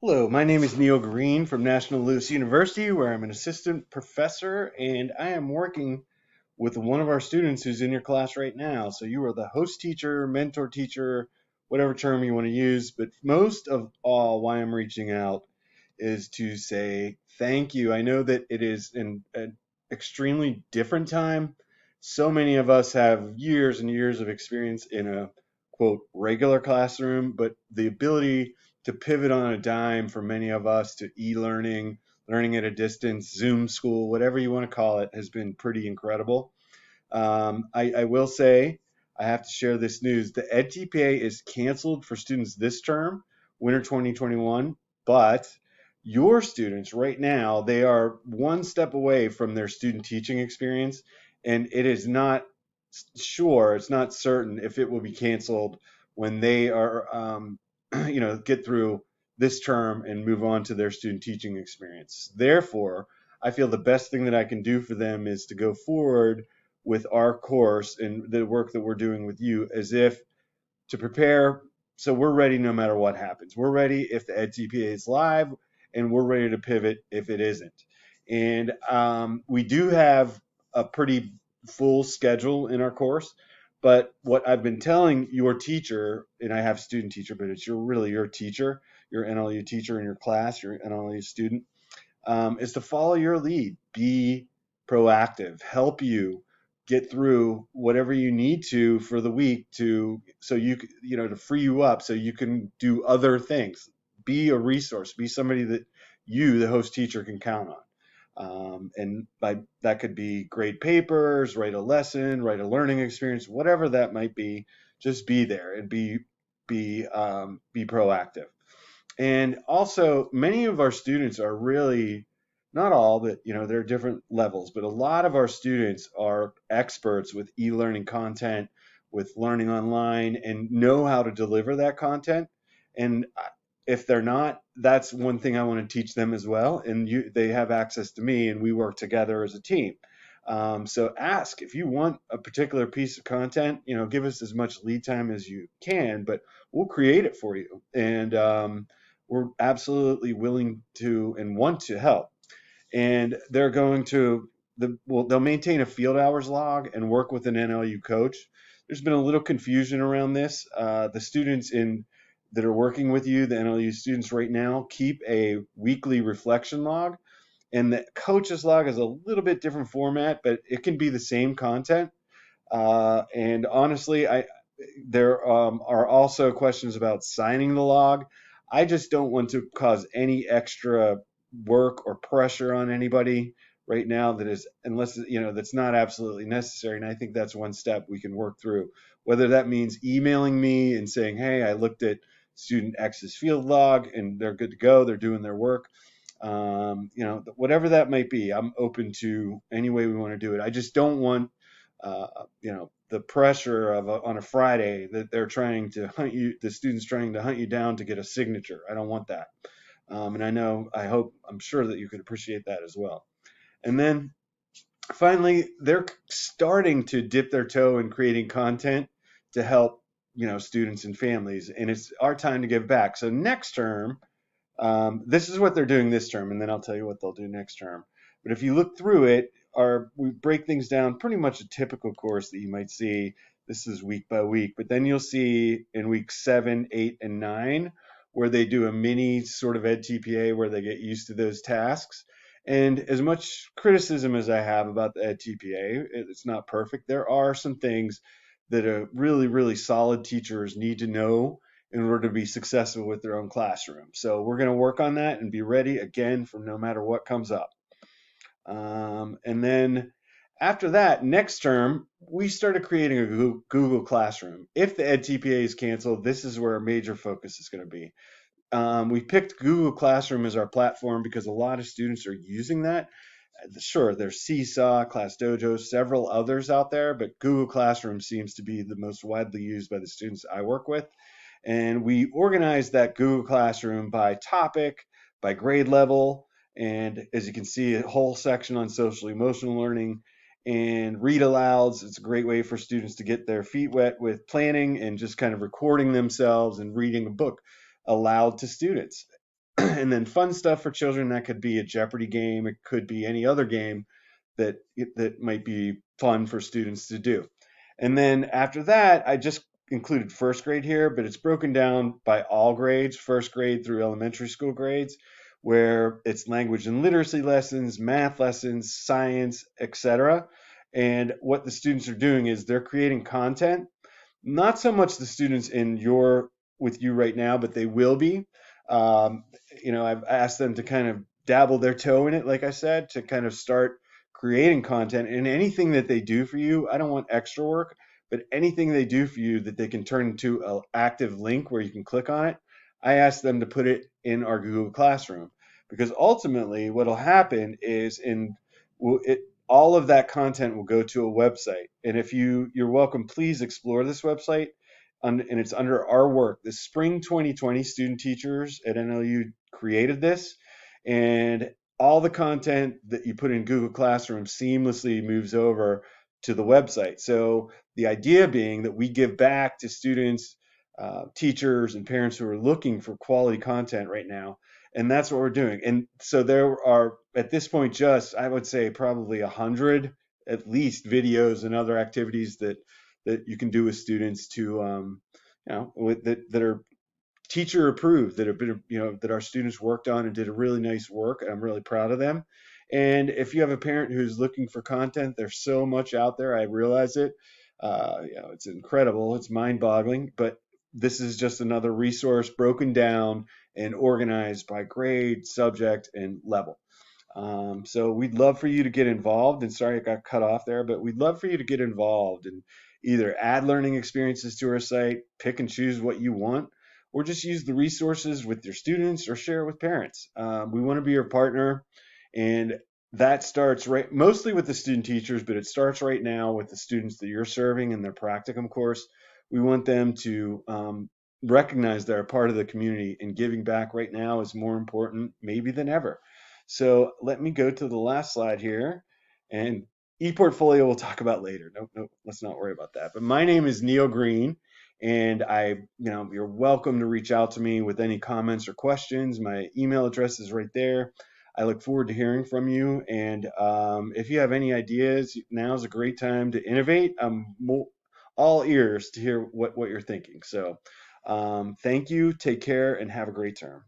Hello, my name is Neil Green from National Louis University, where I'm an assistant professor, and I am working with one of our students who's in your class right now. So you are the host teacher, mentor teacher, whatever term you want to use. But most of all, why I'm reaching out is to say thank you. I know that it is an extremely different time. So many of us have years and years of experience in a quote regular classroom, but the ability to pivot on a dime for many of us to e-learning, learning at a distance, Zoom school, whatever you want to call it, has been pretty incredible. I will say, I have to share this news. The EdTPA is canceled for students this term, winter 2021, but your students right now, they are one step away from their student teaching experience, and it is not sure, it's not certain if it will be canceled when they are, get through this term and move on to their student teaching experience. Therefore, I feel the best thing that I can do for them is to go forward with our course and the work that we're doing with you as if to prepare so we're ready no matter what happens. We're ready if the EdTPA is live, and we're ready to pivot if it isn't. And we do have a pretty full schedule in our course. But what I've been telling your teacher, and I have student teacher, but it's really your teacher, your NLU teacher in your class, your NLU student, is to follow your lead, be proactive, help you get through whatever you need to for the week to so to free you up so you can do other things. Be a resource, be somebody that you, the host teacher, can count on. And by that could be grade papers, write a lesson, write a learning experience, whatever that might be. Just be there and be proactive. And also, many of our students are really, not all, but there are different levels, but a lot of our students are experts with e-learning content, with learning online, and know how to deliver that content. And if they're not, that's one thing I want to teach them as well. And they have access to me, and we work together as a team. So ask if you want a particular piece of content. Give us as much lead time as you can, but we'll create it for you. And we're absolutely willing to and want to help. And they're going to they'll maintain a field hours log and work with an NLU coach. There's been a little confusion around this. The students in that are working with you, the NLU students right now, keep a weekly reflection log, and the coach's log is a little bit different format, but it can be the same content. And honestly, there are also questions about signing the log. I just don't want to cause any extra work or pressure on anybody right now that is, unless that's not absolutely necessary. And I think that's one step we can work through. Whether that means emailing me and saying, "Hey, I looked at student X's field log and they're good to go. They're doing their work." Whatever that might be, I'm open to any way we want to do it. I just don't want the pressure of on a Friday that they're trying to hunt you, the students trying to hunt you down to get a signature. I don't want that. And I'm sure that you could appreciate that as well. And then finally, they're starting to dip their toe in creating content to help, students and families. And it's our time to give back. So next term, this is what they're doing this term, and then I'll tell you what they'll do next term. But if you look through it, we break things down pretty much a typical course that you might see. This is week by week, but then you'll see in week 7, 8, and 9 where they do a mini sort of EdTPA where they get used to those tasks. And as much criticism as I have about the EdTPA, it's not perfect. There are some things that really, really solid teachers need to know in order to be successful with their own classroom. So we're going to work on that and be ready again for no matter what comes up. And then after that, next term, we started creating a Google Classroom. If the EdTPA is canceled, this is where our major focus is going to be. We picked Google Classroom as our platform because a lot of students are using that. Sure, there's Seesaw, Class Dojo, several others out there, but Google Classroom seems to be the most widely used by the students I work with. And we organized that Google Classroom by topic, by grade level, and as you can see, a whole section on social emotional learning and read alouds. It's a great way for students to get their feet wet with planning and just kind of recording themselves and reading a book aloud to students. And then fun stuff for children, that could be a Jeopardy game. It could be any other game that might be fun for students to do. And then after that, I just included first grade here, but it's broken down by all grades, first grade through elementary school grades, where it's language and literacy lessons, math lessons, science, etc. And what the students are doing is they're creating content, not so much the students in your with you right now, but they will be. Um, I've asked them to kind of dabble their toe in it, like I said, to kind of start creating content. And anything that they do for you, I don't want extra work, but anything they do for you that they can turn into an active link where you can click on it, I ask them to put it in our Google Classroom, because ultimately what will happen is all of that content will go to a website. And if you're welcome, please explore this website. And it's under our work. The spring 2020 student teachers at NLU created this, and all the content that you put in Google Classroom seamlessly moves over to the website. So the idea being that we give back to students, teachers, and parents who are looking for quality content right now, and that's what we're doing. And so there are at this point just, I would say, probably 100 at least videos and other activities that you can do with students to that are teacher approved, that have been, that our students worked on and did a really nice work. I'm really proud of them. And if you have a parent who's looking for content, there's so much out there. I realize it. It's incredible. It's mind-boggling. But this is just another resource broken down and organized by grade, subject, and level. So we'd love for you to get involved. And sorry I got cut off there, but we'd love for you to get involved and either add learning experiences to our site, pick and choose what you want, or just use the resources with your students or share it with parents. We want to be your partner, and that starts right mostly with the student teachers, but it starts right now with the students that you're serving in their practicum course. We want them to recognize they're a part of the community, and giving back right now is more important maybe than ever. So let me go to the last slide here, and ePortfolio we'll talk about later. No, let's not worry about that. But my name is Neil Green, and you're welcome to reach out to me with any comments or questions. My email address is right there. I look forward to hearing from you. And if you have any ideas, now is a great time to innovate. I'm all ears to hear what you're thinking. So thank you, take care, and have a great term.